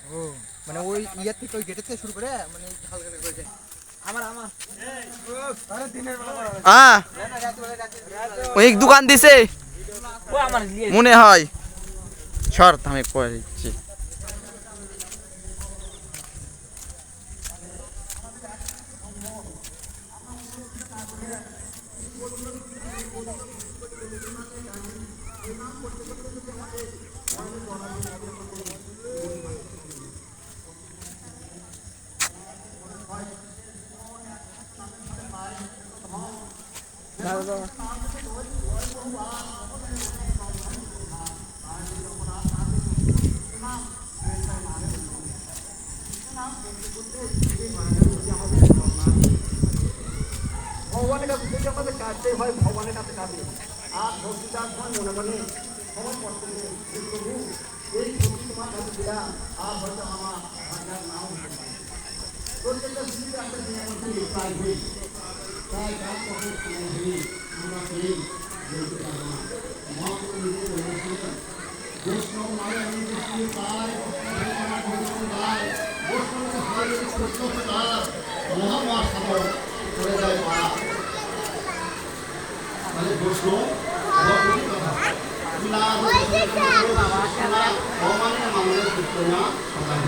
ও মানে ওই ইয়ার থেকে ওই গেটের থেকে শুরু করে মানে হালকা করে যায় ওই দোকান দিছে মনে হয় শর্ত আমি করে দিচ্ছি ভগবানের কাছে থেকে আমাদের কাজটাই হয় ভগবানের কাছে কাজে আর ভক্তিদার মনে মনে ক্ষমা করতে প্রভু এই ভক্তি তোমার কাছে দিলাম আর হয়তো আমার ভান্ডার নাও প্রত্যেকটা দিকে একটা নিয়ম প্রায় হই তাই কাজ করতে হই আমরা পেয়ে বলতে পারবো না মহাপ্রভু নিজে বলেছিলেন বৈষ্ণব মানে আমি বৈষ্ণব পাই বৈষ্ণবকে হয় বৈষ্ণব তার মহামার সাগর করে যায় মা মানে বৈষ্ণব ভগবানের আমাদের পুত্র না সবাই